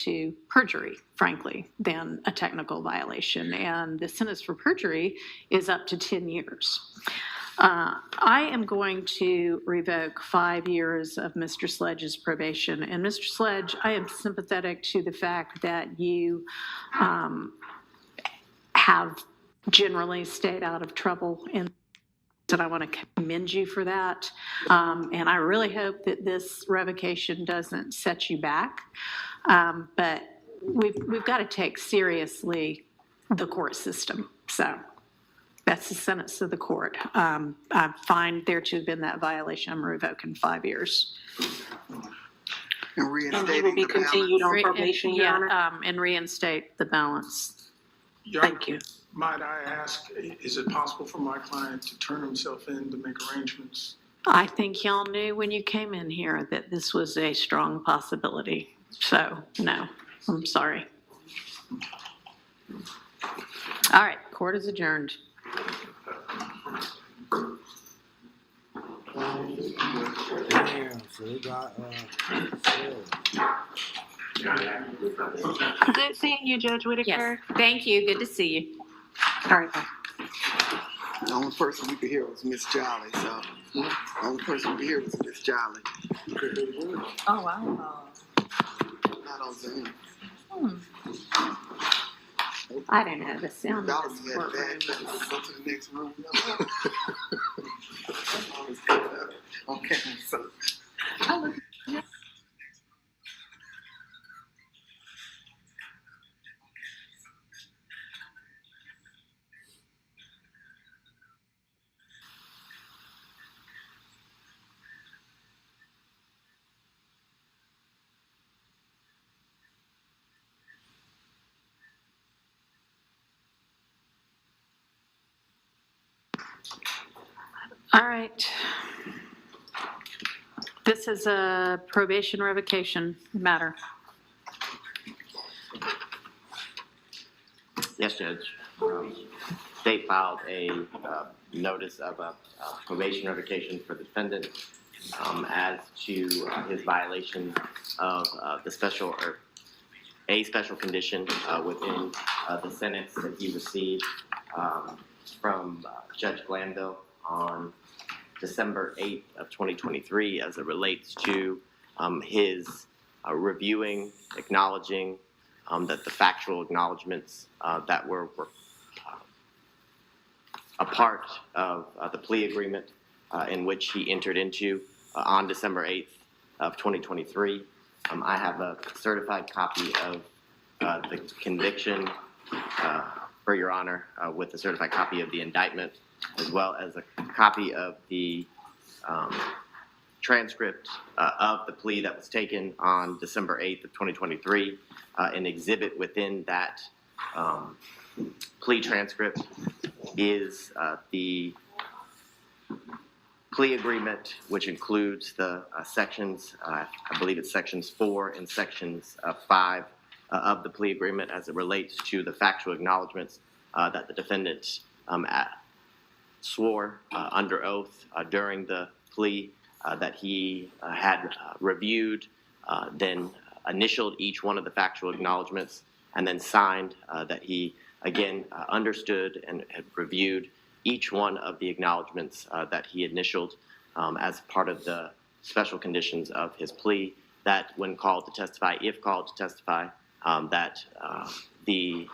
to perjury, frankly, than a technical violation. And the sentence for perjury is up to 10 years. I am going to revoke 5 years of Mr. Sledge's probation. And Mr. Sledge, I am sympathetic to the fact that you have generally stayed out of trouble, and I want to commend you for that. And I really hope that this revocation doesn't set you back. But we've got to take seriously the court system. So that's the sentence of the court. I find there to have been that violation. I'm revoking 5 years. And reinstating he will be continued on probation, Your Honor? And reinstate the balance. Thank you. Might I ask, is it possible for my client to turn himself in to make arrangements? I think y'all knew when you came in here that this was a strong possibility. So, no, I'm sorry. All right, court is adjourned. Damn, so they got, Good seeing you, Judge Whitaker. Yes, thank you. Good to see you. All right, bye. The only person we could hear was Miss Jolly, so the only person we could hear was Miss Jolly. Oh, wow. Not on Zoom. I don't know the sound of Jolly this had courtroom. bad business. Go to the next room. Okay, so. All right. This is a probation revocation matter. Yes, Judge. State filed a notice of a probation revocation for the defendant as to his violation of a special condition within the sentence that he received from Judge Glanville on December 8th of 2023 as it relates to his reviewing, acknowledging that the factual acknowledgments that were a part of the plea agreement in which he entered into on December 8th of 2023. I have a certified copy of the conviction for Your Honor with a certified copy of the indictment, as well as a copy of the transcript of the plea that was taken on December 8th of 2023. An exhibit within that plea transcript is the plea agreement, which includes the sections, I believe it's sections 4 and sections 5 of the plea agreement as it relates to the factual acknowledgments that the defendant swore under oath during the plea that he had reviewed, then initialed each one of the factual acknowledgments, and then signed that he, again, understood and had reviewed each one of the acknowledgments that he initialed as part of the special conditions of his plea, that when called to testify, if called to testify, that the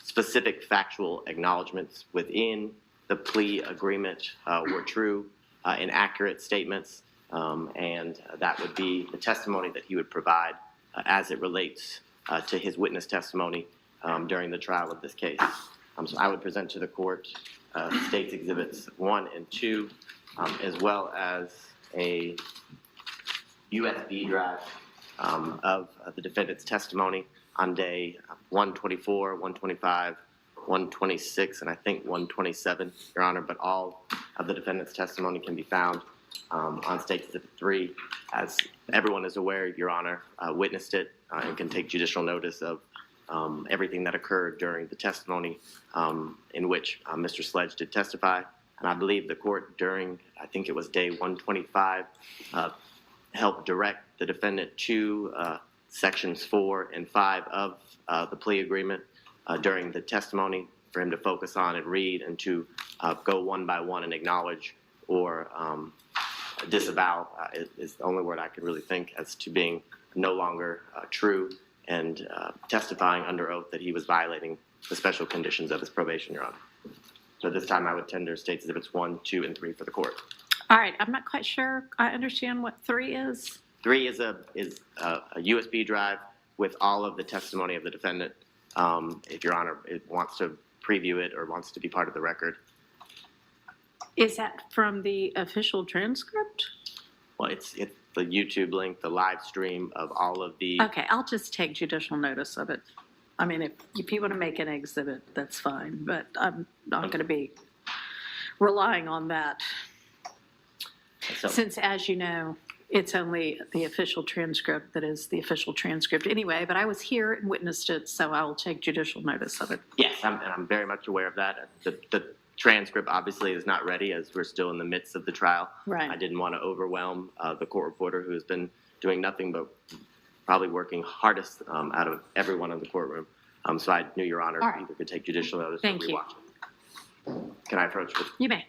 specific factual acknowledgments within the plea agreement were true and accurate statements, and that would be the testimony that he would provide as it relates to his witness testimony during the trial of this case. So I would present to the court State's Exhibits 1 and 2, as well as a USB drive of the defendant's testimony on day 124, 125, 126, and I think 127, Your Honor, but all of the defendant's testimony can be found on State's Exhibit 3. As everyone is aware, Your Honor witnessed it and can take judicial notice of everything that occurred during the testimony in which Mr. Sledge did testify. And I believe the court during, I think it was day 125, helped direct the defendant to sections 4 and 5 of the plea agreement during the testimony for him to focus on and read and to go one by one and acknowledge or disavow is the only word I can really think as to being no longer true and testifying under oath that he was violating the special conditions of his probation, Your Honor. So this time I would tender States Exhibits 1, 2, and 3 for the court. All right, I'm not quite sure I understand what 3 is. 3 is a USB drive with all of the testimony of the defendant. If Your Honor wants to preview it or wants to be part of the record. Is that from the official transcript? Well, it's the YouTube link, the live stream of all of the. Okay, I'll just take judicial notice of it. I mean, if you want to make an exhibit, that's fine, but I'm not going to be relying on that. So, Since, as you know, it's only the official transcript that is the official transcript anyway, but I was here and witnessed it, so I will take judicial notice of it. yes, I'm very much aware of that. The transcript obviously is not ready as we're still in the midst of the trial. Right. I didn't want to overwhelm the court reporter who has been doing nothing but probably working hardest out of everyone in the courtroom. So I knew Your Honor All right. either could take judicial notice Thank or you. rewatch it. Can I approach it? You may.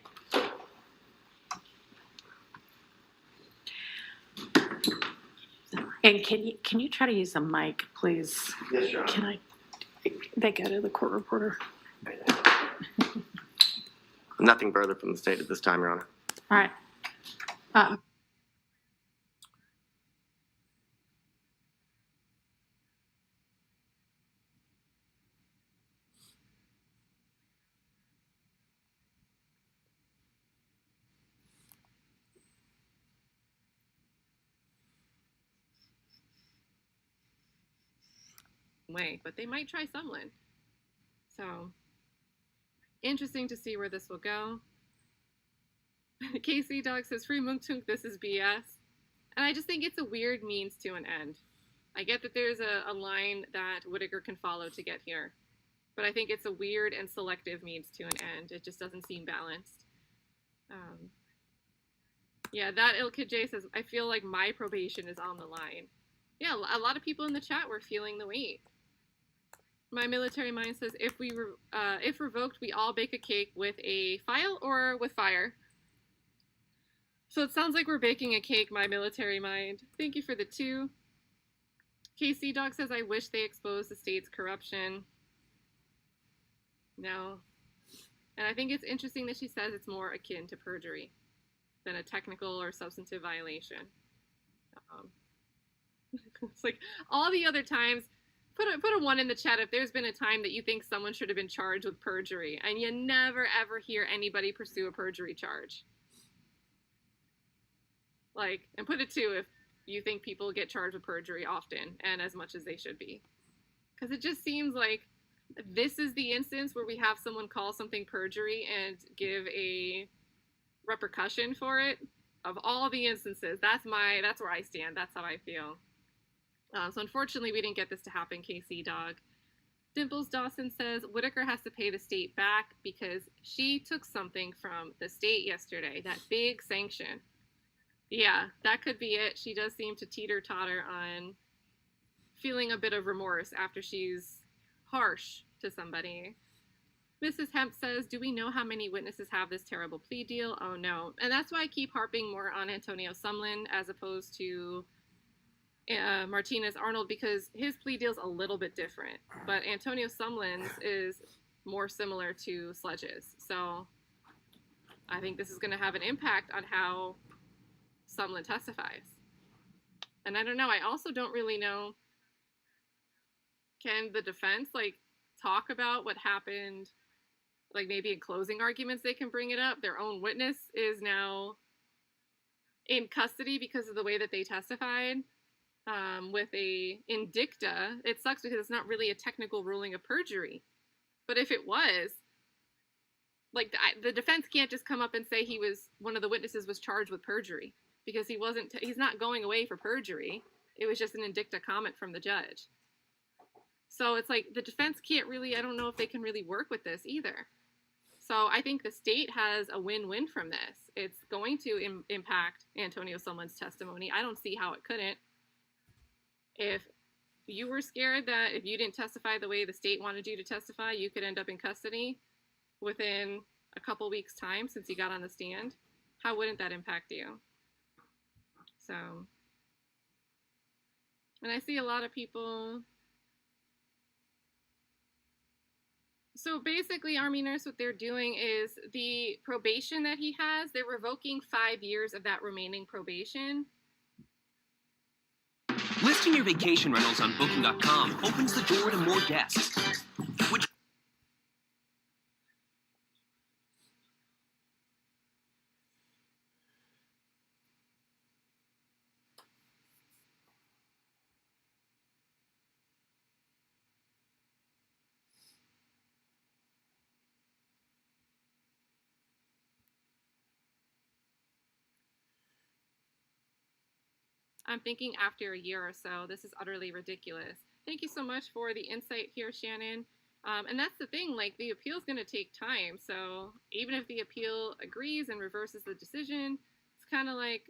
And can you try to use a mic, please? Yes, Your Honor. Can I? They go to the court reporter. Nothing further from the state at this time, Your Honor. All right. Way, but they might try someone. So, interesting to see where this will go. KC Dog says, Free Mungtunk, this is BS. And I just think it's a weird means to an end. I get that there's a line that Whitaker can follow to get here. But I think it's a weird and selective means to an end. It just doesn't seem balanced. Yeah, that Ilka J says, I feel like my probation is on the line. Yeah, a lot of people in the chat were feeling the weight. My military mind says, if revoked, we all bake a cake with a file or with fire. So it sounds like we're baking a cake, my military mind. Thank you for the 2. KC Dog says, I wish they exposed the state's corruption. No. And I think it's interesting that she says it's more akin to perjury than a technical or substantive violation. It's like all the other times, put a 1 in the chat if there's been a time that you think someone should have been charged with perjury, and you never ever hear anybody pursue a perjury charge. Like, and put a 2 if you think people get charged with perjury often and as much as they should be. Because it just seems like this is the instance where we have someone call something perjury and give a repercussion for it. Of all the instances, that's where I stand. That's how I feel. So unfortunately, we didn't get this to happen, KC Dog. Dimples Dawson says, Whitaker has to pay the state back because she took something from the state yesterday, that big sanction. Yeah, that could be it. She does seem to teeter-totter on feeling a bit of remorse after she's harsh to somebody. Mrs. Hemp says, do we know how many witnesses have this terrible plea deal? Oh, no. And that's why I keep harping more on Antonio Sumlin as opposed to Martinez Arnold, because his plea deal's a little bit different, but Antonio Sumlin's is more similar to Sledge's. So I think this is going to have an impact on how Sumlin testifies. And I don't know, I also don't really know, can the defense talk about what happened, maybe in closing arguments they can bring it up? Their own witness is now in custody because of the way that they testified. With a indicta, it sucks because it's not really a technical ruling of perjury. But if it was, the defense can't just come up and say one of the witnesses was charged with perjury, because he's not going away for perjury. It was just an indicta comment from the judge. So it's like the defense can't really, I don't know if they can really work with this either. So I think the state has a win-win from this. It's going to impact Antonio Sumlin's testimony. I don't see how it couldn't. If you were scared that if you didn't testify the way the state wanted you to testify, you could end up in custody within a couple weeks' time since you got on the stand. How wouldn't that impact you? So, and I see a lot of people. So basically, Army Nurse, what they're doing is the probation that he has, they're revoking 5 years of that remaining probation. Listing your vacation rentals on Booking.com opens the door to more guests. Which I'm thinking after a year or so, this is utterly ridiculous. Thank you so much for the insight here, Shannon. And that's the thing, like the appeal is going to take time. So even if the appeal agrees and reverses the decision, it's kind of like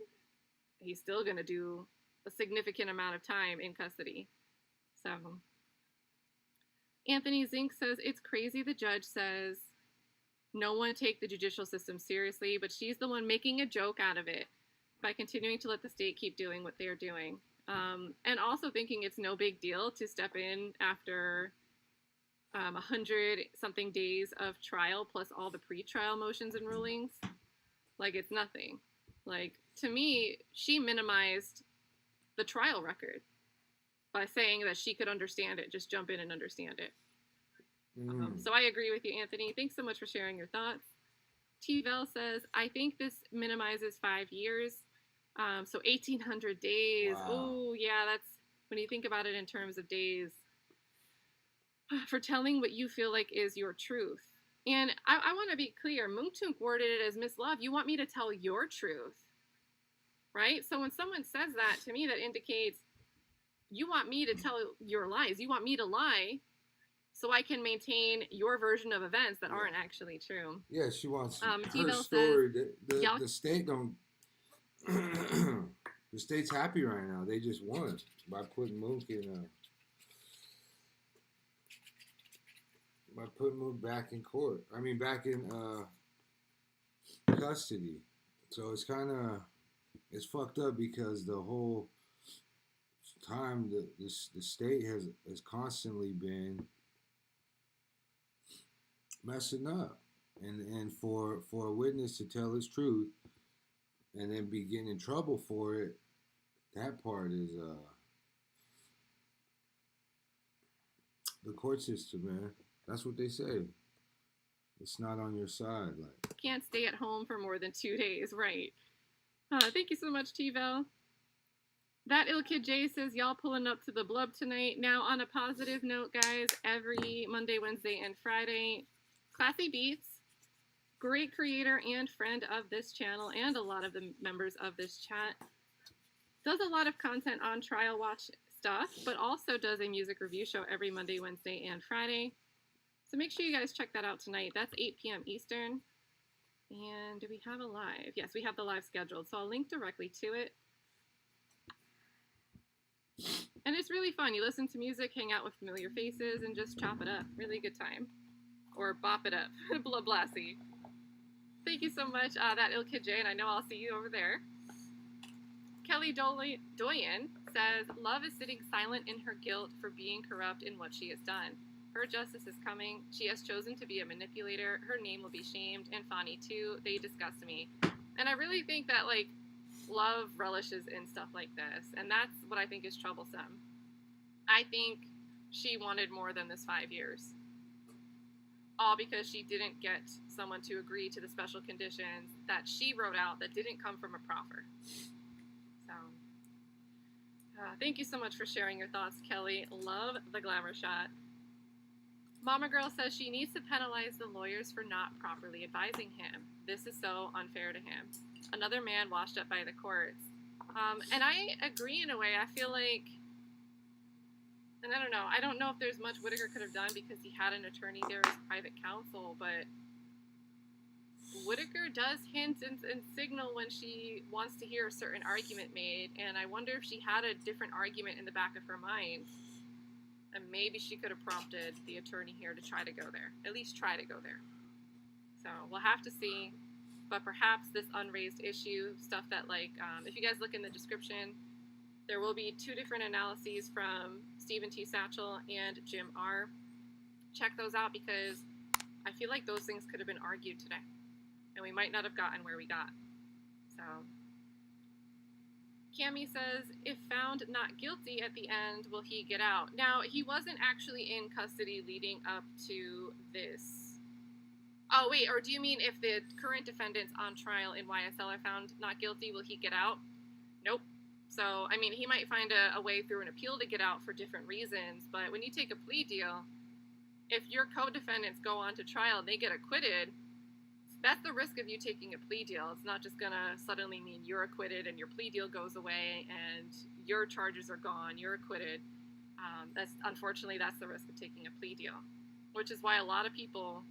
he's still going to do a significant amount of time in custody. So Anthony Zink says, it's crazy the judge says no one take the judicial system seriously, but she's the one making a joke out of it by continuing to let the state keep doing what they're doing. And also thinking it's no big deal to step in after 100-something days of trial plus all the pre-trial motions and rulings. Like, it's nothing. Like, to me, she minimized the trial record by saying that she could understand it, just jump in and understand it. So I agree with you, Anthony. Thanks so much for sharing your thoughts. T-Vel says, I think this minimizes 5 years. So 1,800 days. Wow. Oh, yeah, that's, when you think about it in terms of days, for telling what you feel like is your truth. And I want to be clear, Mungtunk worded it as, Miss Love, you want me to tell your truth, right? So when someone says that, to me, that indicates you want me to tell your lies. You want me to lie so I can maintain your version of events that aren't actually true. Yeah, she wants her T-Bell story. says, The state don't. The state's happy right now. They just won by putting Mook in. By putting Mook back in court. I mean, back in custody. So it's kind of it's fucked up because the whole time the state has constantly been messing up, and for a witness to tell his truth and then be getting in trouble for it, that part is the court system, man. That's what they say. It's not on your side, like. Can't stay at home for more than 2 days, right? Thank you so much, T-Vel. That ill kid Jay says, y'all pulling up to the blub tonight. Now, on a positive note, guys, every Monday, Wednesday, and Friday, Classy Beats, great creator and friend of this channel and a lot of the members of this chat, does a lot of content on Trial Watch stuff, but also does a music review show every Monday, Wednesday, and Friday. So make sure you guys check that out tonight. That's 8 p.m. Eastern. And do we have a live? Yes, we have the live scheduled, so I'll link directly to it. And it's really fun. You listen to music, hang out with familiar faces, and just chop it up. Really good time. Or bop it up. Blah blassie. Thank you so much, that ill kid Jay, and I know I'll see you over there. Kelly Doyen says, Love is sitting silent in her guilt for being corrupt in what she has done. Her justice is coming. She has chosen to be a manipulator. Her name will be shamed. And Fani, too. They disgust me. And I really think that, like, Love relishes in stuff like this. And that's what I think is troublesome. I think she wanted more than this 5 years. All because she didn't get someone to agree to the special conditions that she wrote out that didn't come from a proffer. So, thank you so much for sharing your thoughts, Kelly. Love the glamour shot. Mama Girl says she needs to penalize the lawyers for not properly advising him. This is so unfair to him. Another man washed up by the courts. And I agree in a way. I feel like, and I don't know if there's much Whitaker could have done because he had an attorney there as private counsel, but Whitaker does hint and signal when she wants to hear a certain argument made, and I wonder if she had a different argument in the back of her mind And maybe she could have prompted the attorney here to try to go there. At least try to go there. So we'll have to see. But perhaps this unraised issue, stuff that like, if you guys look in the description, there will be 2 different analyses from Stephen T. Satchel and Jim R. Check those out because I feel like those things could have been argued today. And we might not have gotten where we got. So Cami says, if found not guilty at the end, will he get out? Now, he wasn't actually in custody leading up to this. Oh, wait, or do you mean if the current defendants on trial in YSL are found not guilty, will he get out? Nope. So, I mean, he might find a way through an appeal to get out for different reasons, but when you take a plea deal, if your co-defendants go on to trial and they get acquitted, that's the risk of you taking a plea deal. It's not just gonna suddenly mean you're acquitted and your plea deal goes away and your charges are gone, you're acquitted. Unfortunately, that's the risk of taking a plea deal, which is why a lot of people,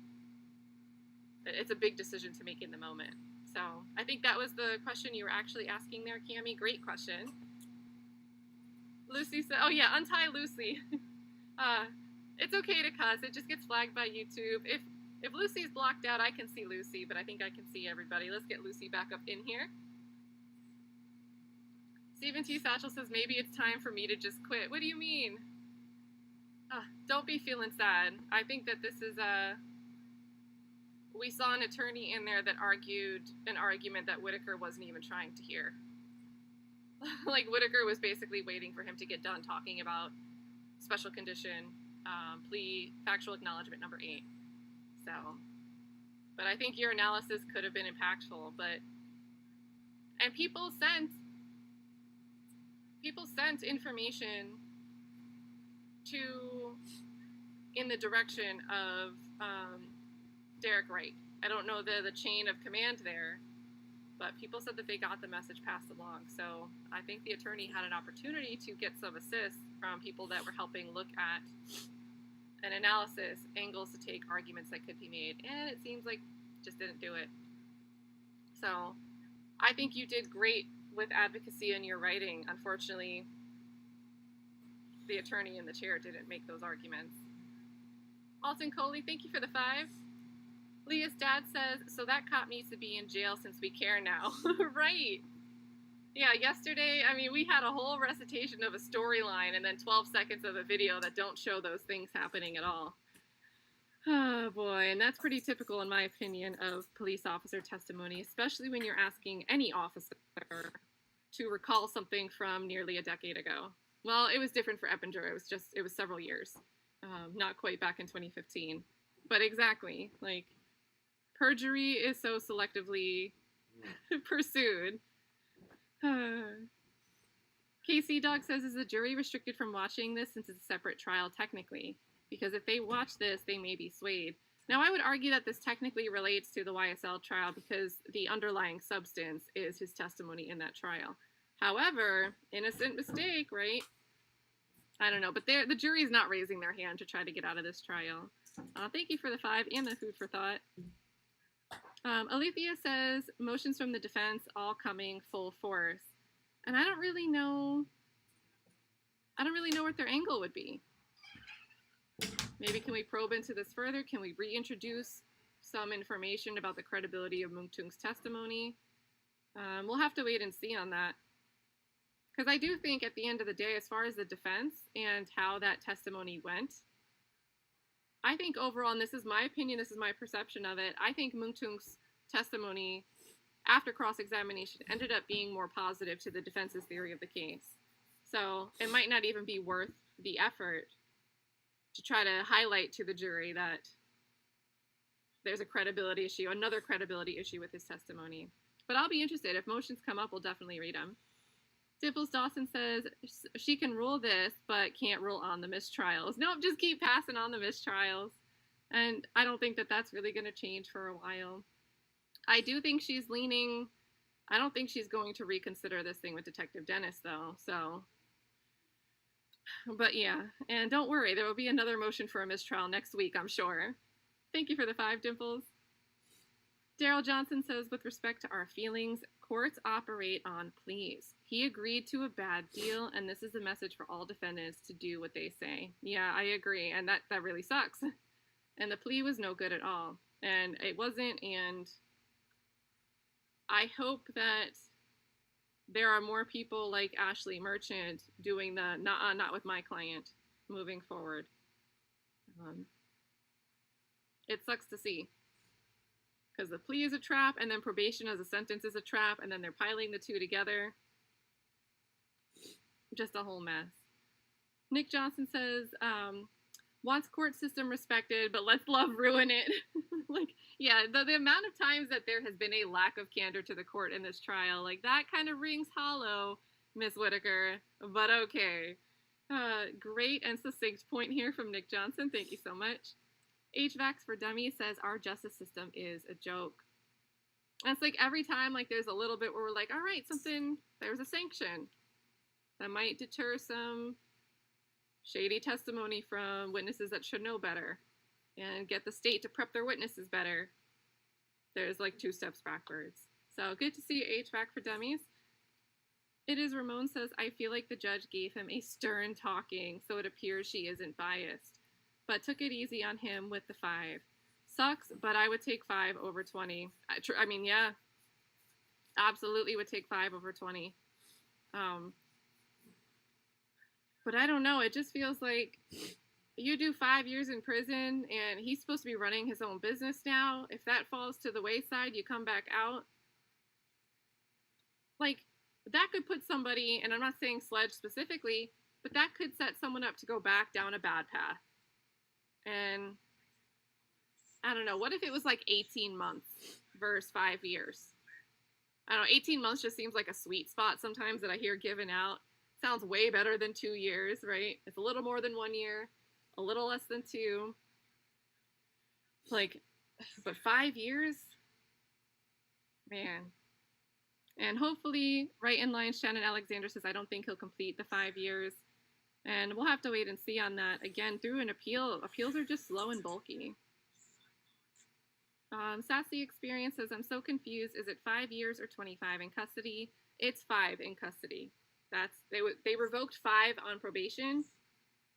it's a big decision to make in the moment. So I think that was the question you were actually asking there, Cami. Great question. Lucy said, oh yeah, untie Lucy. It's okay to cuss. It just gets flagged by YouTube. If Lucy's blocked out, I can see Lucy, but I think I can see everybody. Let's get Lucy back up in here. Stephen T. Satchel says, maybe it's time for me to just quit. What do you mean? Don't be feeling sad. I think that this is we saw an attorney in there that argued an argument that Whitaker wasn't even trying to hear. Like, Whitaker was basically waiting for him to get done talking about special condition, plea, factual acknowledgement number 8. So, but I think your analysis could have been impactful, and people sent information in the direction of Derek Wright. I don't know the chain of command there, but people said that they got the message passed along. So I think the attorney had an opportunity to get some assist from people that were helping look at an analysis, angles to take, arguments that could be made, and it seems like just didn't do it. So I think you did great with advocacy in your writing. Unfortunately, the attorney in the chair didn't make those arguments. Alton Coley, thank you for the 5. Leah's dad says, so that cop needs to be in jail since we care now. Right. Yeah, yesterday, I mean, we had a whole recitation of a storyline and then 12 seconds of a video that don't show those things happening at all. Oh, boy. And that's pretty typical, in my opinion, of police officer testimony, especially when you're asking any officer to recall something from nearly a decade ago. Well, it was different for Eppinger. It was several years. Not quite back in 2015. But exactly, like, perjury is so selectively pursued. KC Dog says, is the jury restricted from watching this since it's a separate trial technically? Because if they watch this, they may be swayed. Now, I would argue that this technically relates to the YSL trial because the underlying substance is his testimony in that trial. However, innocent mistake, right? I don't know, but the jury's not raising their hand to try to get out of this trial. Thank you for the 5 and the food for thought. Alethea says, motions from the defense all coming full force. And I don't really know what their angle would be. Maybe can we probe into this further? Can we reintroduce some information about the credibility of Mungtung's testimony? We'll have to wait and see on that. Because I do think at the end of the day, as far as the defense and how that testimony went, I think overall, and this is my opinion, this is my perception of it, I think Mungtung's testimony after cross-examination ended up being more positive to the defense's theory of the case. So it might not even be worth the effort to try to highlight to the jury that there's a credibility issue, another credibility issue with his testimony. But I'll be interested. If motions come up, we'll definitely read them. Dimples Dawson says she can rule this, but can't rule on the mistrials. Nope, just keep passing on the mistrials. And I don't think that that's really going to change for a while. I do think she's leaning, I don't think she's going to reconsider this thing with Detective Dennis, though. So, but yeah, and don't worry, there will be another motion for a mistrial next week, I'm sure. Thank you for the 5, Dimples. Daryl Johnson says, with respect to our feelings, courts operate on pleas. He agreed to a bad deal, and this is a message for all defendants to do what they say. Yeah, I agree, and that really sucks. And the plea was no good at all. And it wasn't, and I hope that there are more people like Ashley Merchant doing the not with my client moving forward. It sucks to see. Because the plea is a trap, and then probation as a sentence is a trap, and then they're piling the two together. Just a whole mess. Nick Johnson says, wants court system respected, but let's love ruin it. Like, yeah, the amount of times that there has been a lack of candor to the court in this trial, like, that kind of rings hollow, Miss Whitaker, but okay. Great and succinct point here from Nick Johnson. Thank you so much. HVAX for Dummies says our justice system is a joke. And it's like every time, like, there's a little bit where we're like, all right, there's a sanction that might deter some shady testimony from witnesses that should know better and get the state to prep their witnesses better. There's like 2 steps backwards. So good to see HVAC for Dummies. It is Ramon says, I feel like the judge gave him a stern talking, so it appears she isn't biased, but took it easy on him with the 5. Sucks, but I would take 5 over 20. I mean, yeah, absolutely would take 5 over 20. But I don't know. It just feels like you do 5 years in prison, and he's supposed to be running his own business now. If that falls to the wayside, you come back out. Like, that could put somebody, and I'm not saying Sledge specifically, but that could set someone up to go back down a bad path. And I don't know. What if it was like 18 months versus 5 years? I don't know. 18 months just seems like a sweet spot sometimes that I hear given out. Sounds way better than 2 years, right? It's a little more than 1 year, a little less than 2. Like, but 5 years? Man. And hopefully, right in line, Shannon Alexander says, I don't think he'll complete the 5 years. And we'll have to wait and see on that. Again, through an appeal, appeals are just slow and bulky. Sassy Experience says, I'm so confused. Is it 5 years or 25 in custody? It's 5 in custody. They revoked 5 on probation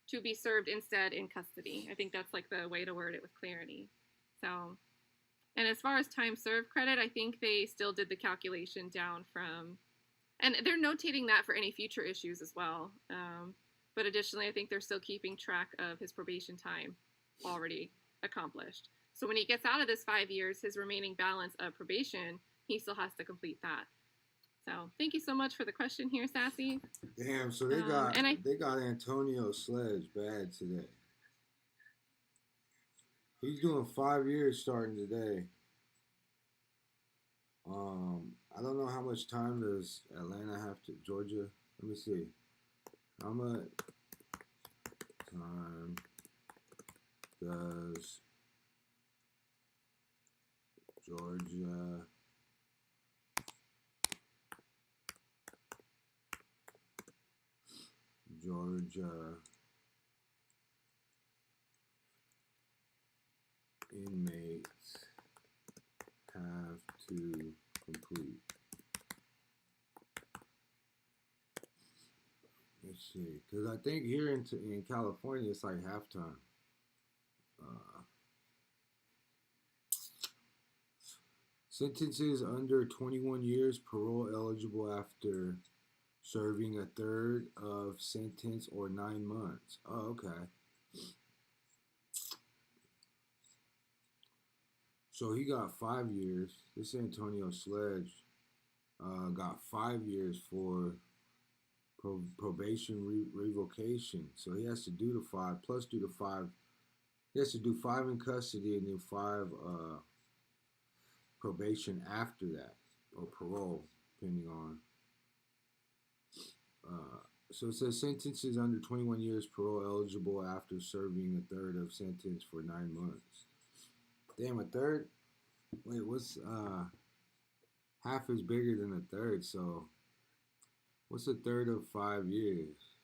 to be served instead in custody. I think that's like the way to word it with clarity. So, and as far as time served credit, I think they still did the calculation down from, and they're notating that for any future issues as well. But additionally, I think they're still keeping track of his probation time already accomplished. So when he gets out of this 5 years, his remaining balance of probation, he still has to complete that. So thank you so much for the question here, Sassy. Damn, so they got Antonio Sledge bad today. He's doing 5 years starting today. I don't know how much time does Atlanta have to Georgia. Let me see. How much time does Georgia inmates have to complete? Let's see, because I think here in California it's like halftime. Sentences under 21 years, parole eligible after serving a third of sentence or 9 months. Oh, okay. So he got 5 years. This Antonio Sledge got 5 years for probation revocation. So he has to do the 5 plus do the 5. He has to do 5 in custody and then 5 probation after that, or parole, depending on. So it says sentences under 21 years, parole eligible after serving a third of sentence for 9 months. Damn, a third? Wait, what's half is bigger than a third, so what's a third of 5 years?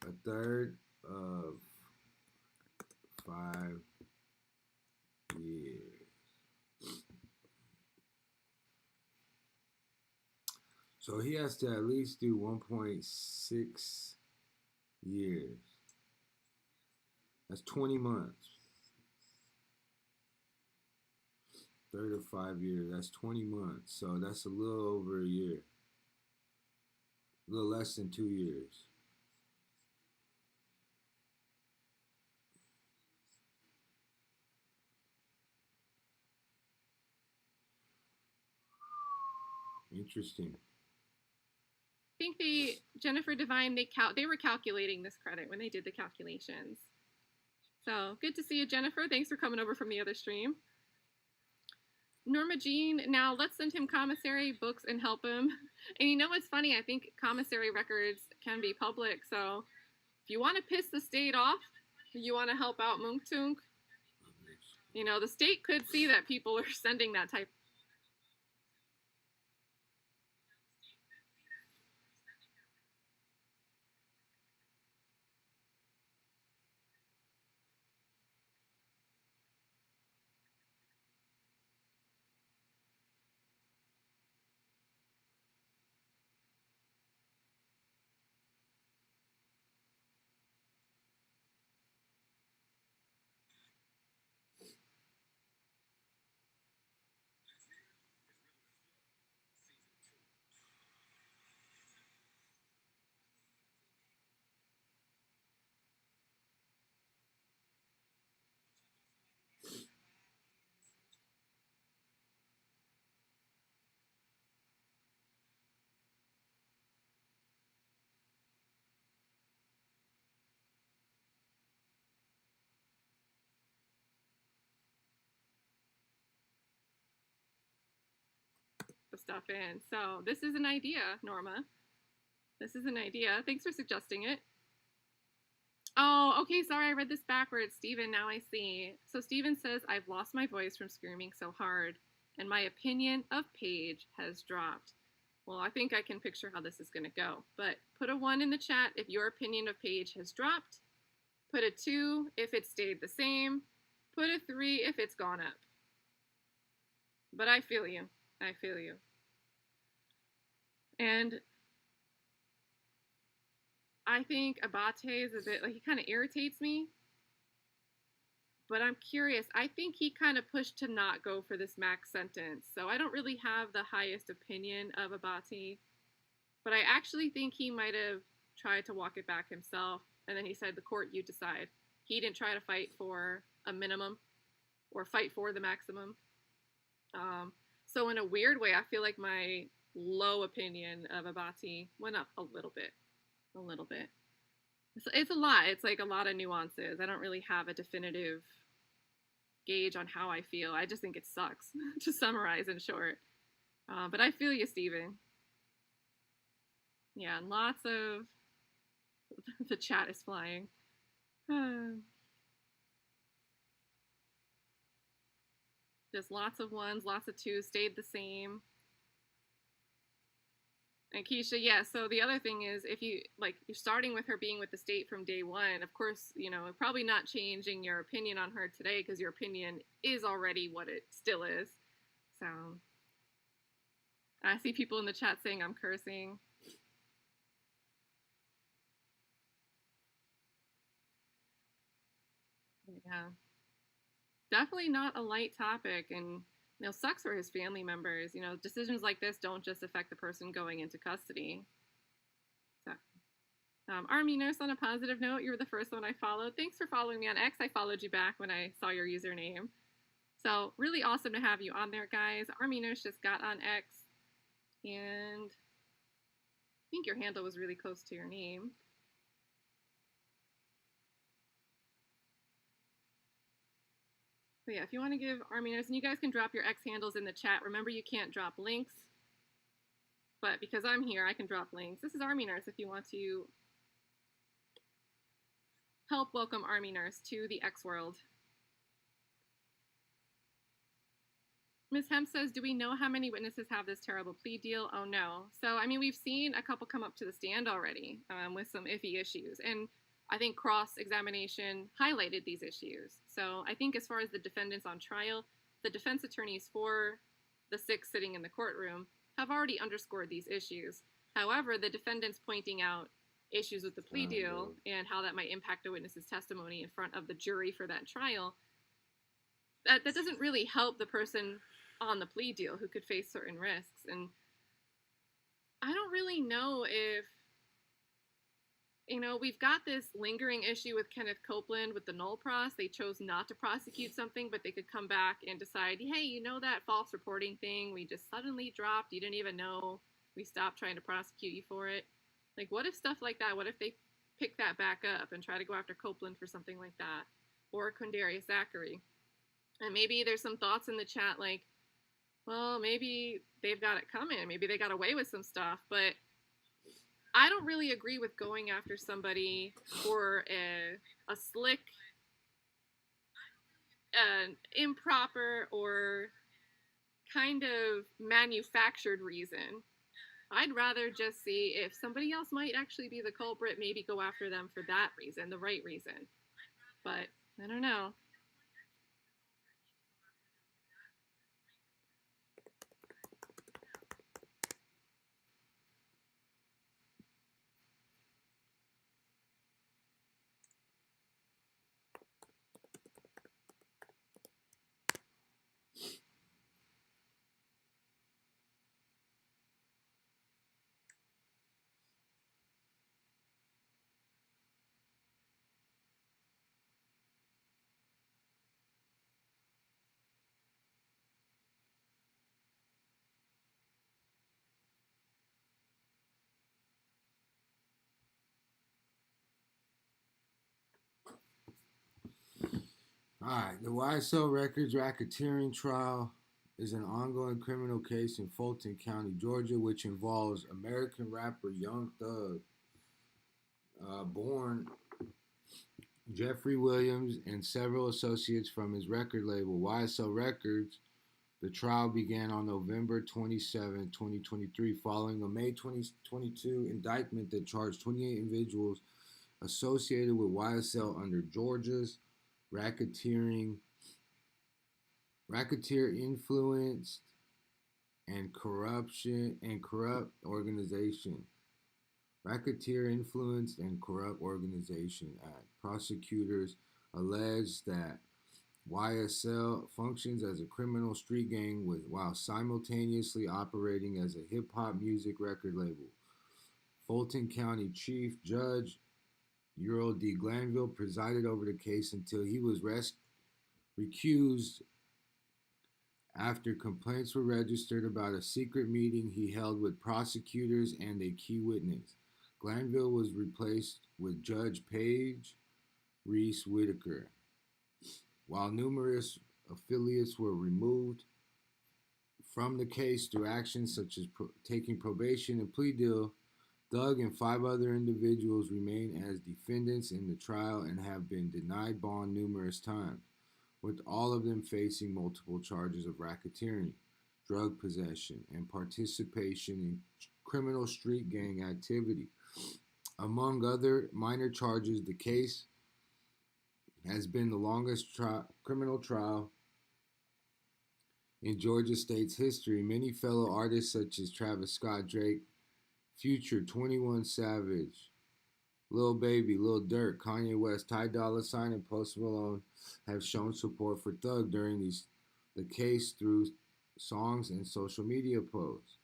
A third of 5 years. So he has to at least do 1.6 years. That's 20 months. Third of 5 years, that's 20 months. So that's a little over a year. A little less than 2 years. Interesting. I think Jennifer Devine, they were calculating this credit when they did the calculations. So good to see you, Jennifer. Thanks for coming over from the other stream. Norma Jean, now let's send him commissary books and help him. And you know what's funny? I think commissary records can be public. So if you want to piss the state off, you want to help out Mungtung, you know, the state could see that people are sending that type. The stuff in. So this is an idea, Norma. This is an idea. Thanks for suggesting it. Oh, okay, sorry, I read this backwards. Steven, now I see. So Steven says, I've lost my voice from screaming so hard, and my opinion of Paige has dropped. Well, I think I can picture how this is going to go. But put a 1 in the chat if your opinion of Paige has dropped. Put a 2 if it stayed the same. Put a 3 if it's gone up. But I feel you. I feel you. And I think Abate is a bit, like, he kind of irritates me. But I'm curious. I think he kind of pushed to not go for this max sentence. So I don't really have the highest opinion of Abate. But I actually think he might have tried to walk it back himself. And then he said, the court, you decide. He didn't try to fight for a minimum or fight for the maximum. So in a weird way, I feel like my low opinion of Abate went up a little bit. A little bit. It's a lot. It's like a lot of nuances. I don't really have a definitive gauge on how I feel. I just think it sucks, to summarize in short. But I feel you, Steven. Yeah, and lots of... the chat is flying. Just lots of 1s, lots of 2s, stayed the same. And Keisha, yeah, so the other thing is, if you, like, you're starting with her being with the state from day 1, of course, you know, probably not changing your opinion on her today, because your opinion is already what it still is. So, I see people in the chat saying I'm cursing. Yeah. Definitely not a light topic, and you know, sucks for his family members. You know, decisions like this don't just affect the person going into custody. So, Army Nurse, on a positive note, you were the first one I followed. Thanks for following me on X. I followed you back when I saw your username. So really awesome to have you on there, guys. Army Nurse just got on X, and I think your handle was really close to your name. So yeah, if you want to give Army Nurse, and you guys can drop your X handles in the chat. Remember, you can't drop links, but because I'm here, I can drop links. This is Army Nurse if you want to help welcome Army Nurse to the X world. Ms. Hemp says, do we know how many witnesses have this terrible plea deal? Oh no. So, I mean, we've seen a couple come up to the stand already with some iffy issues. And I think cross-examination highlighted these issues. So I think as far as the defendants on trial, the defense attorneys for the 6 sitting in the courtroom have already underscored these issues. However, the defendant's pointing out issues with the plea deal and how that might impact a witness's testimony in front of the jury for that trial. That doesn't really help the person on the plea deal who could face certain risks. And I don't really know if, we've got this lingering issue with Kenneth Copeland with the null pros. They chose not to prosecute something, but they could come back and decide, hey, that false reporting thing we just suddenly dropped, you didn't even know, we stopped trying to prosecute you for it. Like, what if stuff like that, what if they pick that back up and try to go after Copeland for something like that? Or Quindarius Zachary? And maybe there's some thoughts in the chat like, well, maybe they've got it coming. Maybe they got away with some stuff, but I don't really agree with going after somebody for a slick, improper, or kind of manufactured reason. I'd rather just see if somebody else might actually be the culprit, maybe go after them for that reason, the right reason. But I don't know. All right, the YSL Records racketeering trial is an ongoing criminal case in Fulton County, Georgia, which involves American rapper Young Thug, born Jeffrey Williams, and several associates from his record label, YSL Records. The trial began on November 27, 2023, following a May 2022 indictment that charged 28 individuals associated with YSL under Georgia's racketeer influenced and corrupt organization. Racketeer Influenced and Corrupt Organization Act. Prosecutors allege that YSL functions as a criminal street gang while simultaneously operating as a hip-hop music record label. Fulton County Chief Judge Earl D. Glanville presided over the case until he was recused after complaints were registered about a secret meeting he held with prosecutors and a key witness. Glanville was replaced with Judge Paige Reese Whitaker. While numerous affiliates were removed from the case through actions such as taking probation and plea deal, Thug and 5 other individuals remain as defendants in the trial and have been denied bond numerous times, with all of them facing multiple charges of racketeering, drug possession, and participation in criminal street gang activity. Among other minor charges, the case has been the longest criminal trial in Georgia State's history. Many fellow artists such as Travis Scott, Drake, Future, 21 Savage, Lil Baby, Lil Durk, Kanye West, Ty Dolla $ign, and Post Malone have shown support for Thug during the case through songs and social media posts.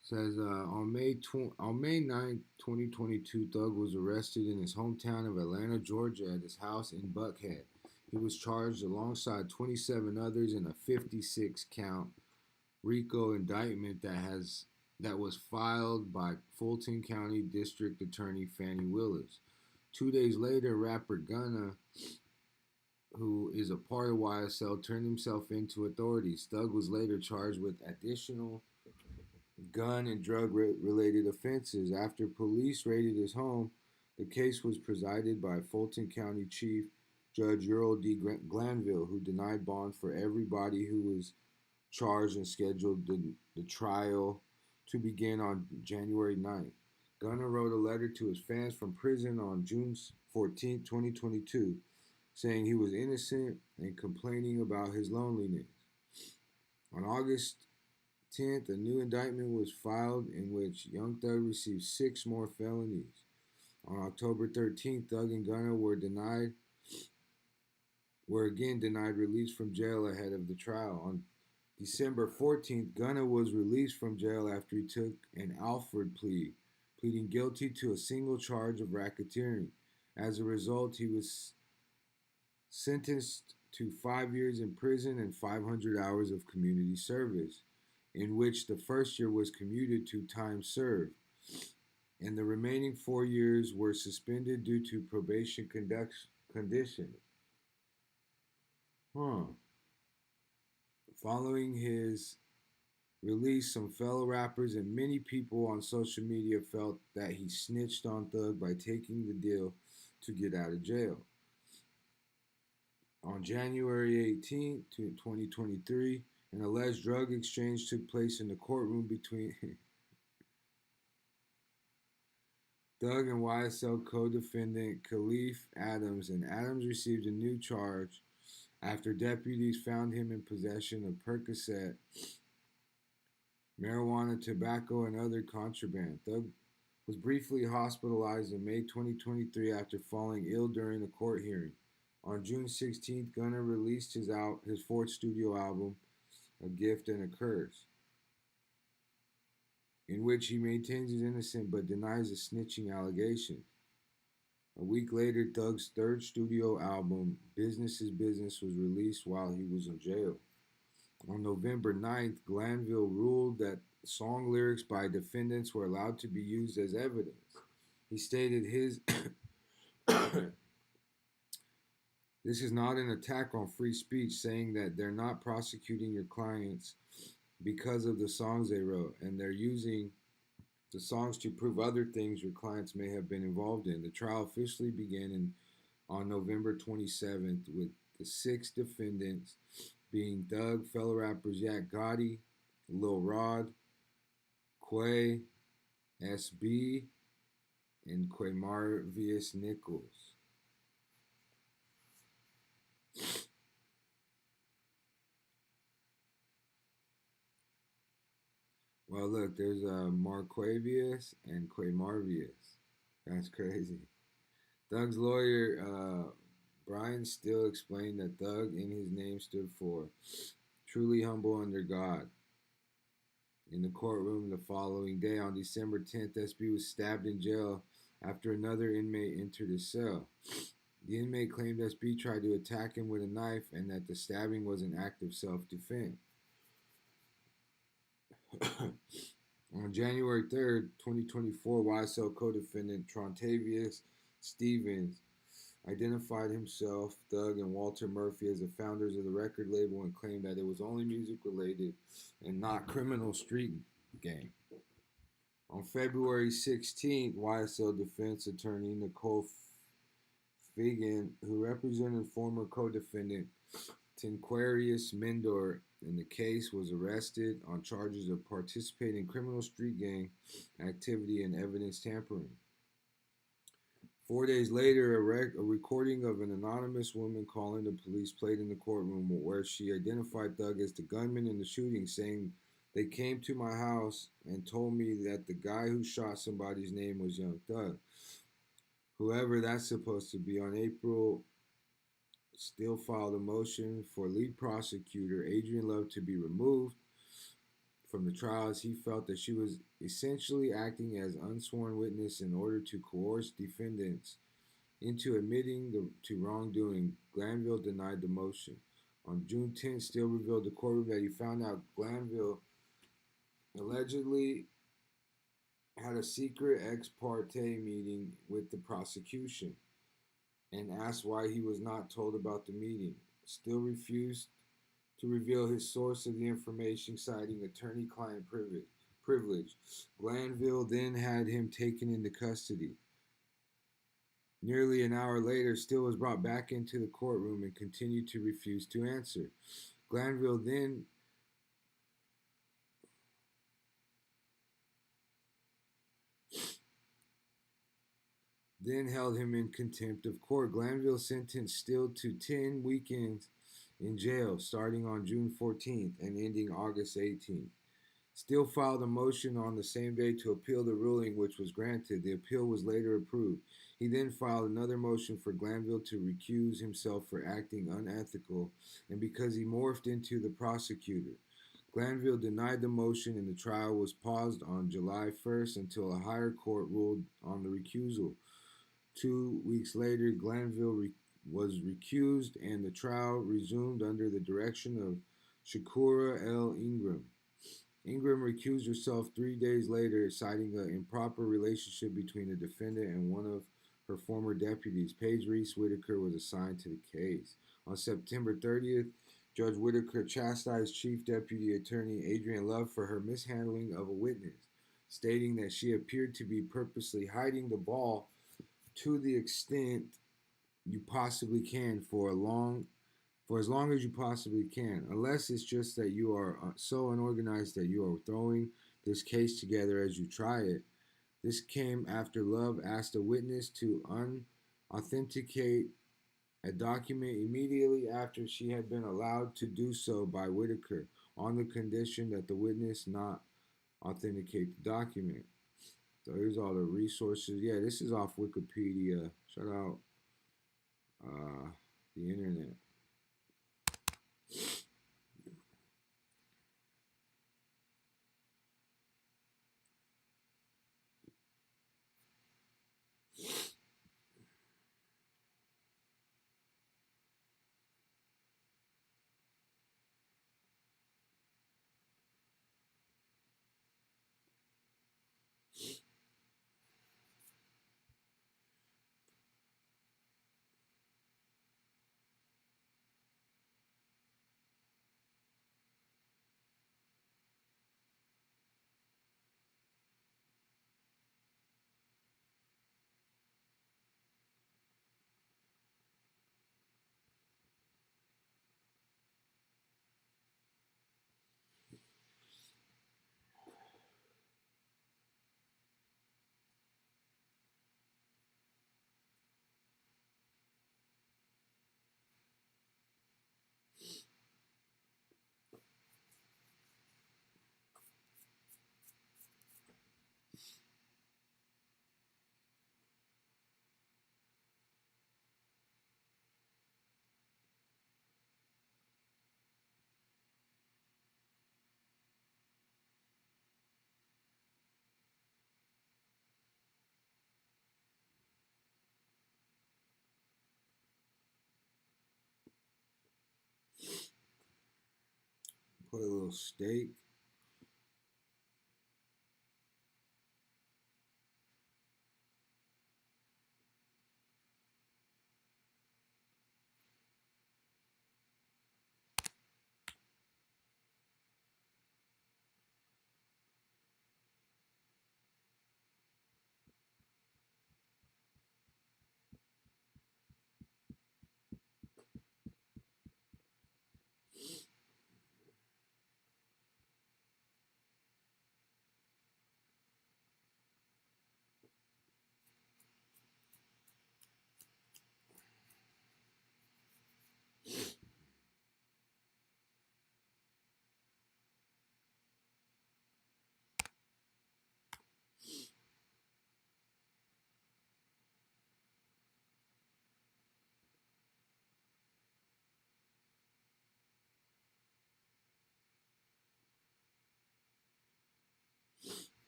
Says on May 9, 2022, Thug was arrested in his hometown of Atlanta, Georgia, at his house in Buckhead. He was charged alongside 27 others in a 56-count RICO indictment that was filed by Fulton County District Attorney Fannie Willis. 2 days later, rapper Gunna, who is a part of YSL, turned himself in to authorities. Thug was later charged with additional gun and drug-related offenses. After police raided his home, the case was presided by Fulton County Chief Judge Earl D. Glanville, who denied bond for everybody who was charged and scheduled the trial to begin on January 9th. Gunna wrote a letter to his fans from prison on June 14, 2022, saying he was innocent and complaining about his loneliness. On August 10th, a new indictment was filed in which Young Thug received 6 more felonies. On October 13th, Thug and Gunna were again denied release from jail ahead of the trial. On December 14th, Gunna was released from jail after he took an Alford plea, pleading guilty to a single charge of racketeering. As a result, he was sentenced to 5 years in prison and 500 hours of community service, in which the first year was commuted to time served, and the remaining 4 years were suspended due to probation conditions. Following his release, some fellow rappers and many people on social media felt that he snitched on Thug by taking the deal to get out of jail. On January 18, 2023, an alleged drug exchange took place in the courtroom between Thug and YSL co-defendant Khalif Adams, and Adams received a new charge after deputies found him in possession of Percocet, marijuana, tobacco, and other contraband. Thug was briefly hospitalized in May 2023 after falling ill during a court hearing. On June 16th, Gunna released his 4th studio album, A Gift and a Curse, in which he maintains his innocence but denies the snitching allegation. A week later, Thug's 3rd studio album, Business is Business, was released while he was in jail. On November 9th, Glanville ruled that song lyrics by defendants were allowed to be used as evidence. He stated this is not an attack on free speech, saying that they're not prosecuting your clients because of the songs they wrote, and they're using the songs to prove other things your clients may have been involved in. The trial officially began on November 27th with the 6 defendants being Thug, fellow rappers Yak Gotti, Lil Rod, Quay, SB, and Quamarvius Nichols. Well, look, there's Marquavius and Quamarvius. That's crazy. Thug's lawyer, Brian Still, explained that Thug in his name stood for truly humble under God. In the courtroom the following day, on December 10th, SB was stabbed in jail after another inmate entered his cell. The inmate claimed SB tried to attack him with a knife and that the stabbing was an act of self-defense. On January 3rd, 2024, YSL co-defendant Trontavious Stevens identified himself, Thug, and Walter Murphy as the founders of the record label and claimed that it was only music-related and not criminal street gang. On February 16th, YSL defense attorney Nicole Fagan, who represented former co-defendant Tinquarius Mendor in the case, was arrested on charges of participating in criminal street gang activity and evidence tampering. 4 days later, a recording of an anonymous woman calling the police played in the courtroom, where she identified Thug as the gunman in the shooting, saying, "They came to my house and told me that the guy who shot somebody's name was Young Thug." Whoever that's supposed to be. On April, Still filed a motion for lead prosecutor Adrian Love to be removed from the trial, as he felt that she was essentially acting as unsworn witness in order to coerce defendants into admitting to wrongdoing. Glanville denied the motion. On June 10th, Still revealed to the courtroom that he found out Glanville allegedly had a secret ex parte meeting with the prosecution and asked why he was not told about the meeting. Still refused to reveal his source of the information, citing attorney-client privilege. Glanville then had him taken into custody. Nearly an hour later, Still was brought back into the courtroom and continued to refuse to answer. Glanville then held him in contempt of court. Glanville sentenced Still to 10 weekends in jail, starting on June 14th and ending August 18th. Steele filed a motion on the same day to appeal the ruling, which was granted. The appeal was later approved. He then filed another motion for Glanville to recuse himself for acting unethical and because he morphed into the prosecutor. Glanville denied the motion and the trial was paused on July 1st until a higher court ruled on the recusal. 2 weeks later, Glanville was recused and the trial resumed under the direction of Shakura L. Ingram. Ingram recused herself 3 days later, citing an improper relationship between the defendant and one of her former deputies. Paige Reese Whitaker was assigned to the case. On September 30th, Judge Whitaker chastised Chief Deputy Attorney Adrian Love for her mishandling of a witness, stating that she appeared to be purposely hiding the ball to the extent you possibly can for as long as you possibly can, unless it's just that you are so unorganized that you are throwing this case together as you try it. This came after Love asked a witness to unauthenticate a document immediately after she had been allowed to do so by Whitaker, on the condition that the witness not authenticate the document. So here's all the resources. Yeah, this is off Wikipedia. Shout out the internet. Put a little steak.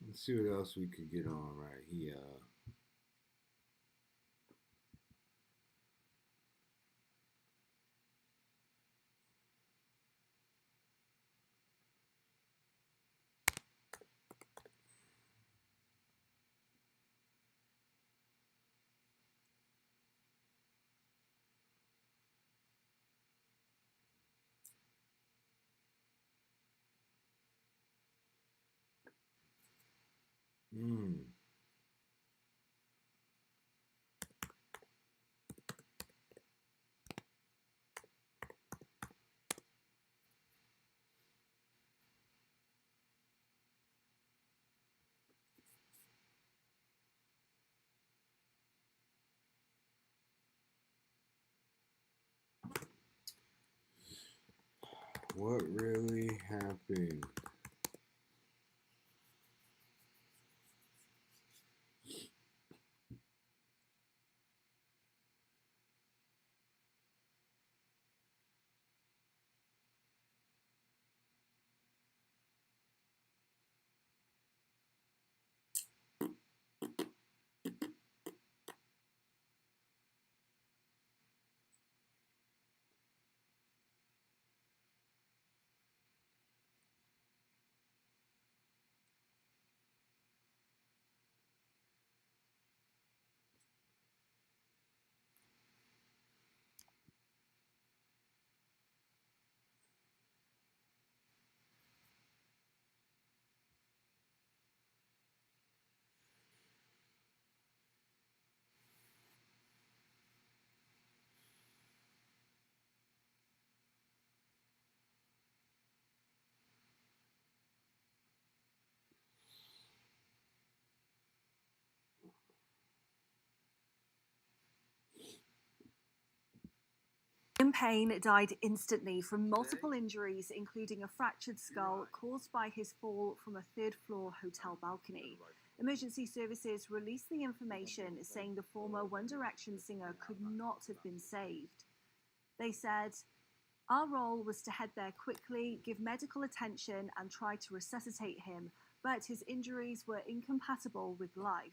Let's see what else we could get on right here. What really happened? Liam Payne died instantly from multiple injuries, including a fractured skull caused by his fall from a third-floor hotel balcony. Emergency services released the information, saying the former One Direction singer could not have been saved. They said, "Our role was to head there quickly, give medical attention, and try to resuscitate him, but his injuries were incompatible with life."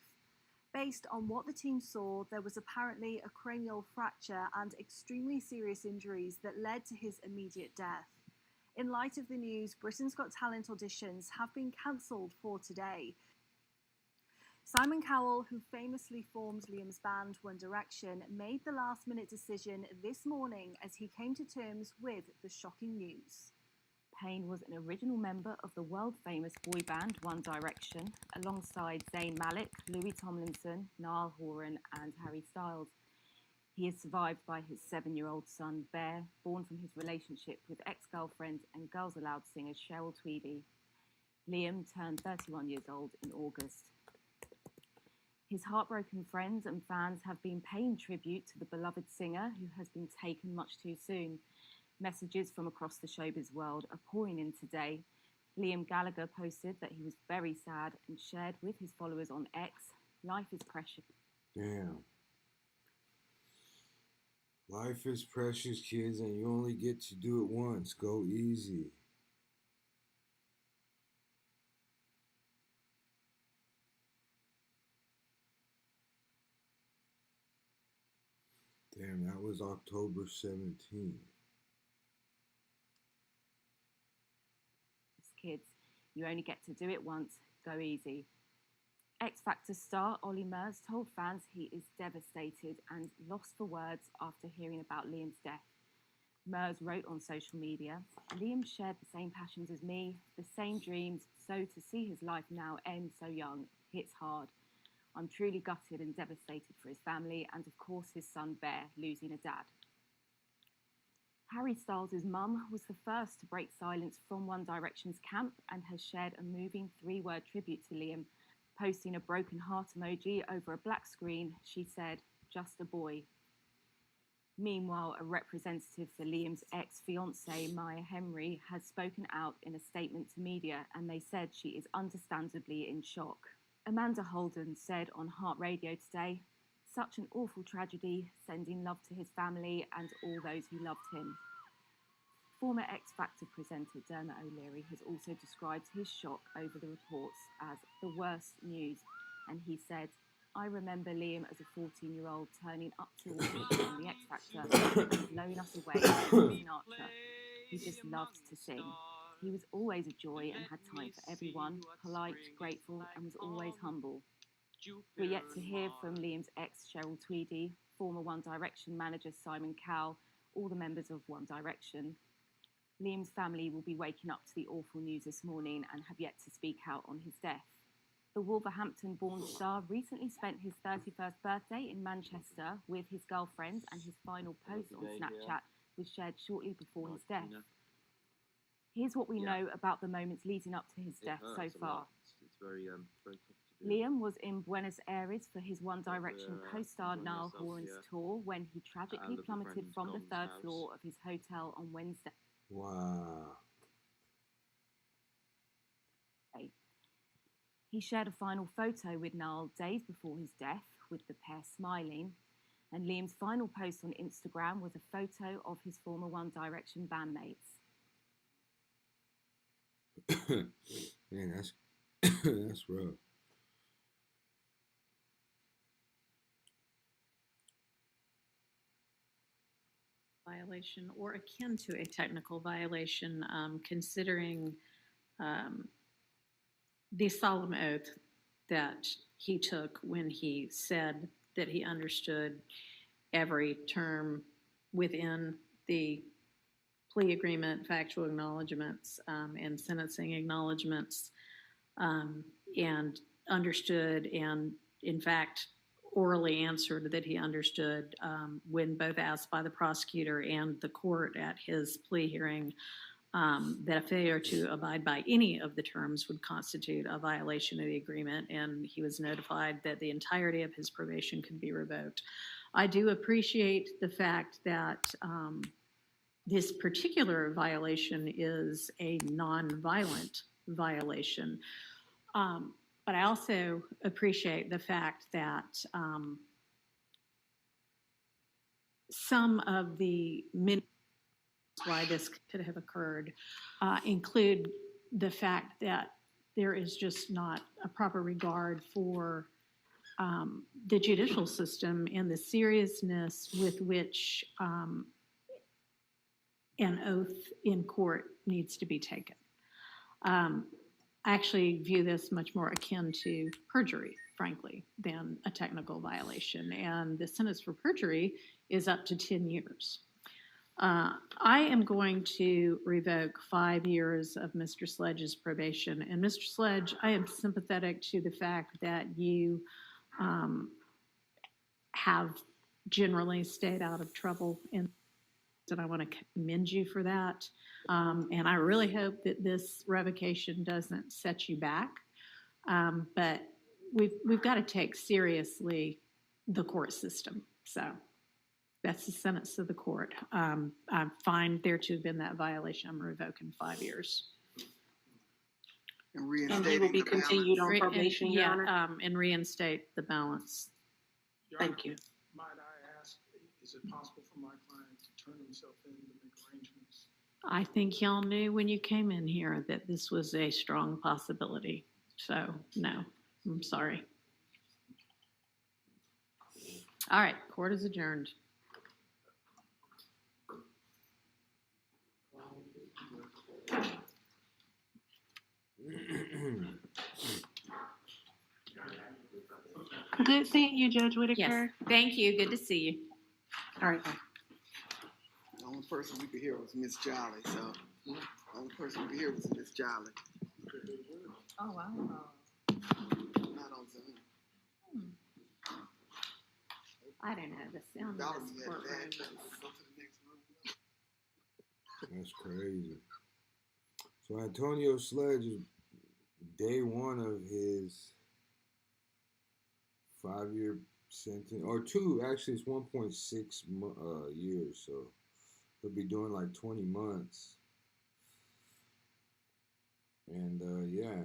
Based on what the team saw, there was apparently a cranial fracture and extremely serious injuries that led to his immediate death. In light of the news, Britain's Got Talent auditions have been cancelled for today. Simon Cowell, who famously formed Liam's band One Direction, made the last-minute decision this morning as he came to terms with the shocking news. Payne was an original member of the world-famous boy band One Direction, alongside Zayn Malik, Louis Tomlinson, Niall Horan and Harry Styles. He is survived by his 7-year-old son, Bear, born from his relationship with ex-girlfriend and Girls Aloud singer Cheryl Tweedy. Liam turned 31 years old in August. His heartbroken friends and fans have been paying tribute to the beloved singer who has been taken much too soon. Messages from across the showbiz world are pouring in today. Liam Gallagher posted that he was very sad and shared with his followers on X, "Life is precious." Damn. Life is precious, kids, and you only get to do it once. Go easy. Damn, that was October 17th. Kids, you only get to do it once. Go easy. X Factor star Ollie Murs told fans he is devastated and lost for words after hearing about Liam's death. Murs wrote on social media, "Liam shared the same passions as me, the same dreams, so to see his life now end so young hits hard. I'm truly gutted and devastated for his family and of course his son Bear losing a dad." Harry Styles' mum was the first to break silence from One Direction's camp and has shared a moving 3-word tribute to Liam. Posting a broken heart emoji over a black screen, she said, "Just a boy." Meanwhile, a representative for Liam's ex-fiancée, Maya Henry, has spoken out in a statement to media, and they said she is understandably in shock. Amanda Holden said on Heart Radio today, "Such an awful tragedy, sending love to his family and all those who loved him." Former X Factor presenter Dermot O'Leary has also described his shock over the reports as the worst news, and he said, "I remember Liam as a 14-year-old turning up to audition on the X Factor and blowing us away as an archer. He just loved to sing. He was always a joy and had time for everyone, polite, grateful, and was always humble." We're yet to hear from Liam's ex, Cheryl Tweedy, former One Direction manager Simon Cowell, all the members of One Direction. Liam's family will be waking up to the awful news this morning and have yet to speak out on his death. The Wolverhampton-born star recently spent his 31st birthday in Manchester with his girlfriend, and his final post on Snapchat was shared shortly before his death. Here's what we know about the moments leading up to his death so far. It's very tough to do. Liam was in Buenos Aires for his One Direction co-star Niall Horan's tour when he tragically plummeted from the 3rd floor of his hotel on Wednesday. Wow. He shared a final photo with Niall days before his death, with the pair smiling. And Liam's final post on Instagram was a photo of his former One Direction bandmates. Man, that's rough. Violation or akin to a technical violation, considering the solemn oath that he took when he said that he understood every term within the plea agreement, factual acknowledgments, and sentencing acknowledgments, and understood and, in fact, orally answered that he understood when both asked by the prosecutor and the court at his plea hearing that a failure to abide by any of the terms would constitute a violation of the agreement, and he was notified that the entirety of his probation could be revoked. I do appreciate the fact that this particular violation is a nonviolent violation. But I also appreciate the fact that some of the many why this could have occurred include the fact that there is just not a proper regard for the judicial system and the seriousness with which an oath in court needs to be taken. I actually view this much more akin to perjury, frankly, than a technical violation. And the sentence for perjury is up to 10 years. I am going to revoke 5 years of Mr. Sledge's probation. And Mr. Sledge, I am sympathetic to the fact that you have generally stayed out of trouble, and I want to commend you for that. And I really hope that this revocation doesn't set you back. But we've got to take seriously the court system. So that's the sentence of the court. I find there to have been that violation. I'm revoking 5 years. And he will be continued on probation, Your Honor? And reinstate the balance. Your Honor, Thank you. might I ask, is it possible for my client to turn himself in to make arrangements? I think y'all knew when you came in here that this was a strong possibility. So, no, I'm sorry. All right, court is adjourned. Good seeing you, Judge Whitaker. Yes, thank you. Good to see you. All right, bye. The only person we could hear was Miss Jolly, so the only person we could hear was Miss Jolly. Oh, wow. Not on Zoom. I don't know, the sound Jolly of this had courtroom bad is... go to the next room. That's crazy. So Antonio Sledge is day one of his 5-year sentence, or two, actually it's 1.6 years, so he'll be doing like 20 months. And yeah.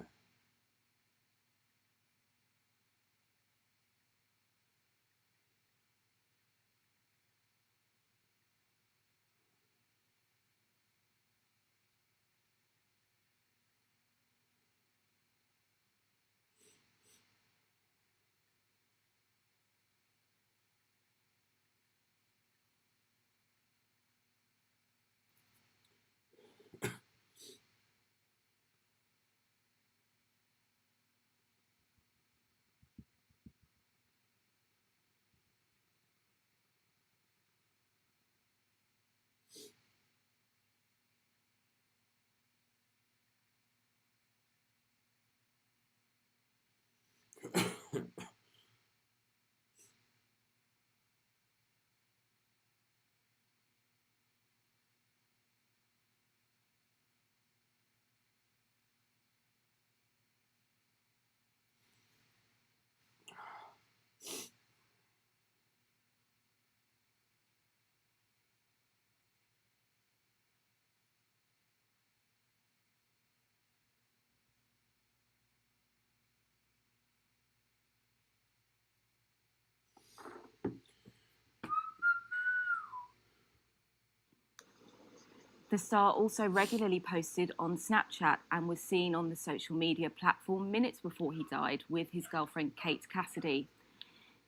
The star also regularly posted on Snapchat and was seen on the social media platform minutes before he died with his girlfriend Kate Cassidy.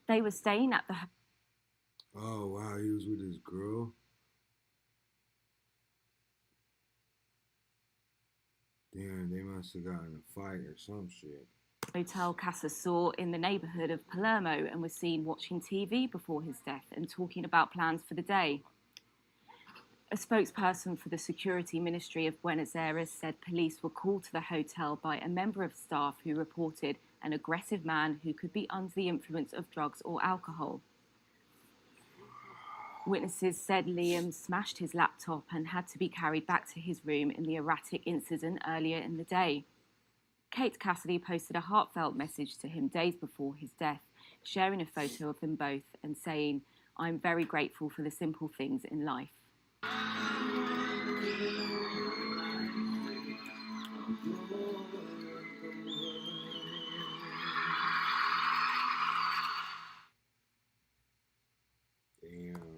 They were staying at the... Oh, wow, he was with his girl? Damn, they must have gotten in a fight or some shit. Hotel Casa Sur in the neighborhood of Palermo and was seen watching TV before his death and talking about plans for the day. A spokesperson for the Security Ministry of Buenos Aires said police were called to the hotel by a member of staff who reported an aggressive man who could be under the influence of drugs or alcohol. Witnesses said Liam smashed his laptop and had to be carried back to his room in the erratic incident earlier in the day. Kate Cassidy posted a heartfelt message to him days before his death, sharing a photo of them both and saying, "I'm very grateful for the simple things in life." Damn.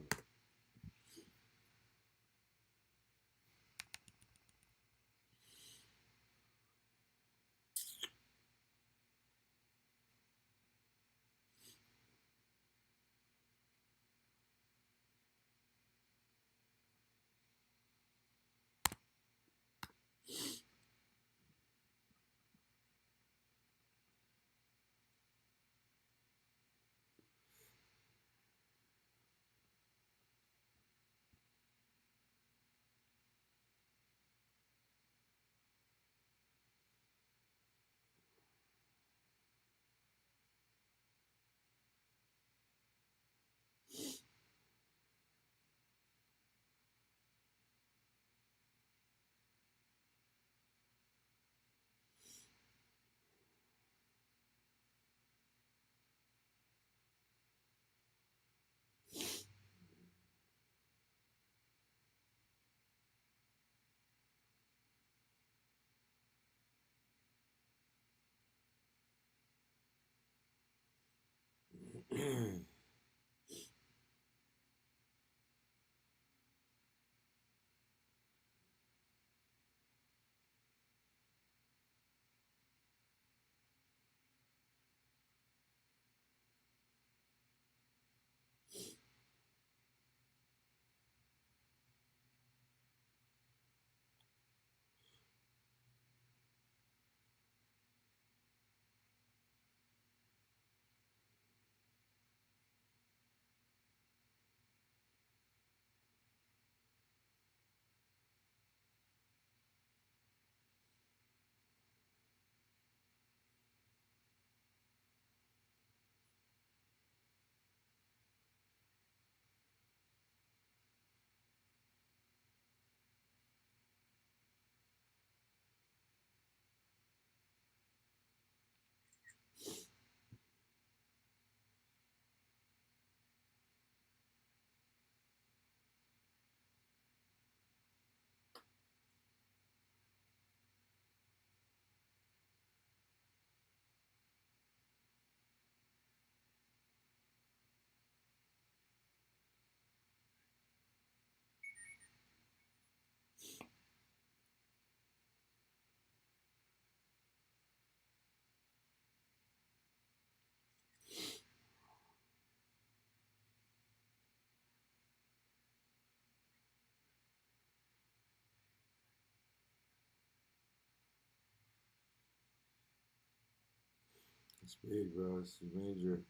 It's big, bro. It's major.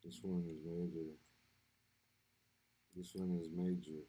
This one is major. This one is major.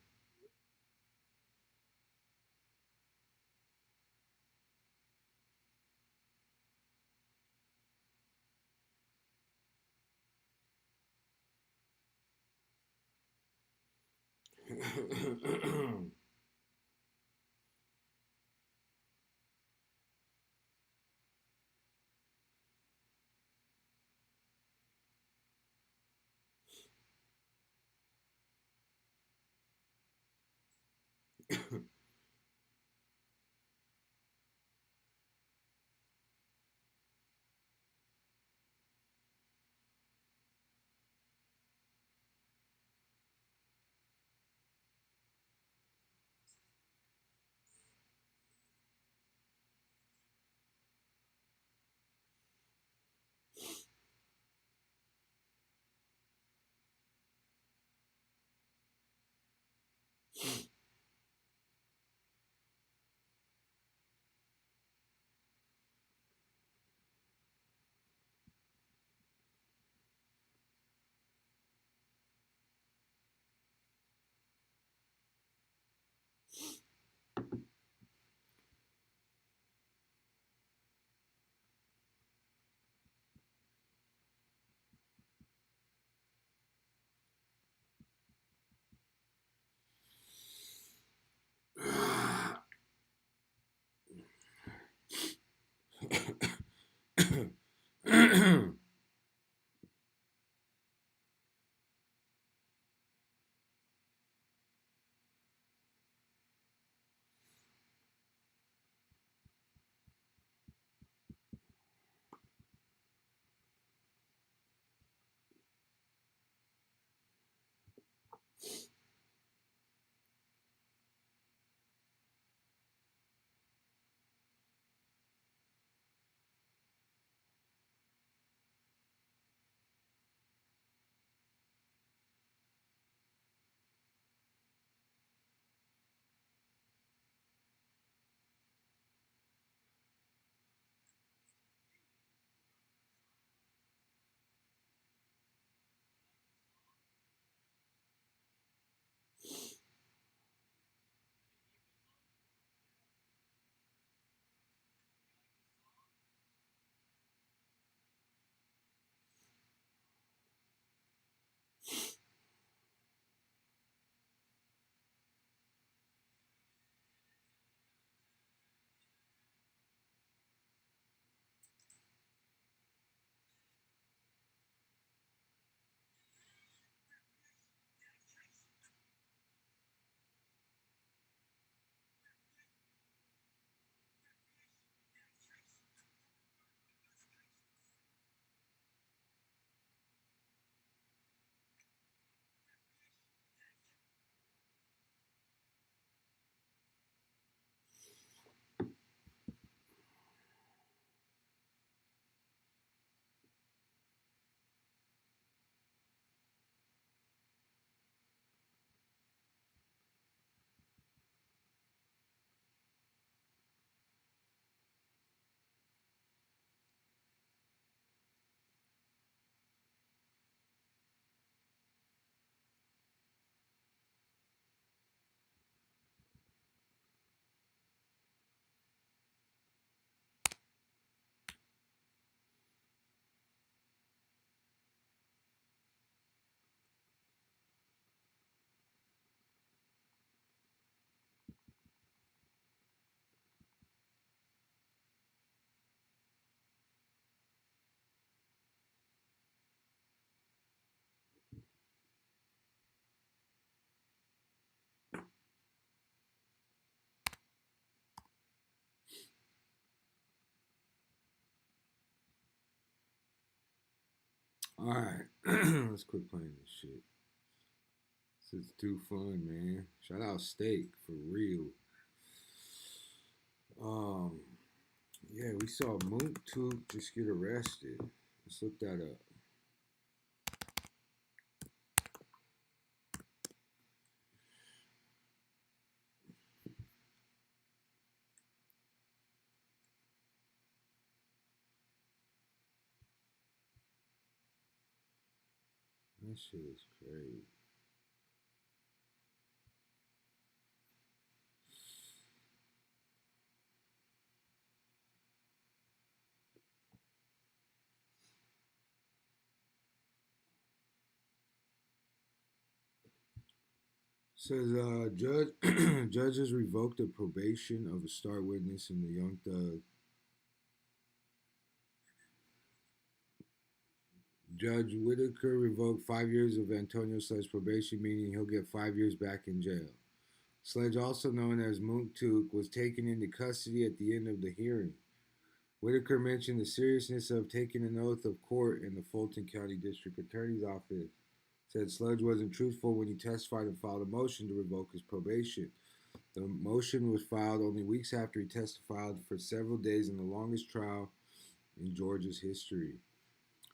Alright, let's quit playing this shit. This is too fun, man. Shout out Steak, for real. Yeah, we saw Mook Took just get arrested. Let's look that up. That shit is crazy. Says judges revoked the probation of a star witness in the Young Thug. Judge Whitaker revoked 5 years of Antonio Sledge's probation, meaning he'll get 5 years back in jail. Sledge, also known as Mook Took, was taken into custody at the end of the hearing. Whitaker mentioned the seriousness of taking an oath of court in the Fulton County District Attorney's Office. Said Sledge wasn't truthful when he testified and filed a motion to revoke his probation. The motion was filed only weeks after he testified for several days in the longest trial in Georgia's history.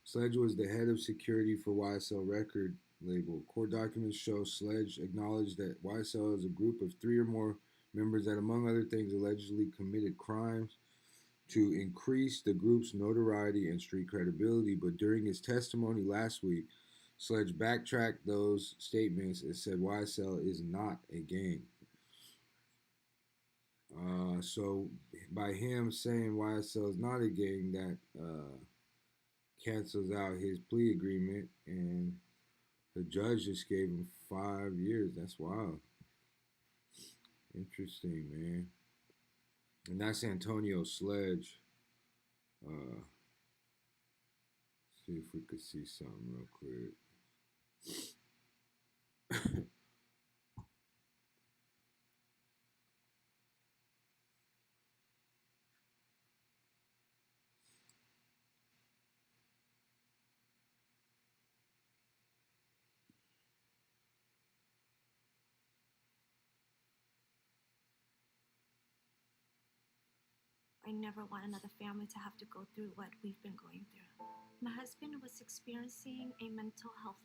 Sledge was the head of security for YSL record label. Court documents show Sledge acknowledged that YSL is a group of 3 or more members that, among other things, allegedly committed crimes to increase the group's notoriety and street credibility. But during his testimony last week, Sledge backtracked those statements and said YSL is not a gang. So by him saying YSL is not a gang, that cancels out his plea agreement, and the judge just gave him 5 years. That's wild. Interesting, man. And that's Antonio Sledge. See if we could see something real quick. I never want another family to have to go through what we've been going through. My husband was experiencing a mental health.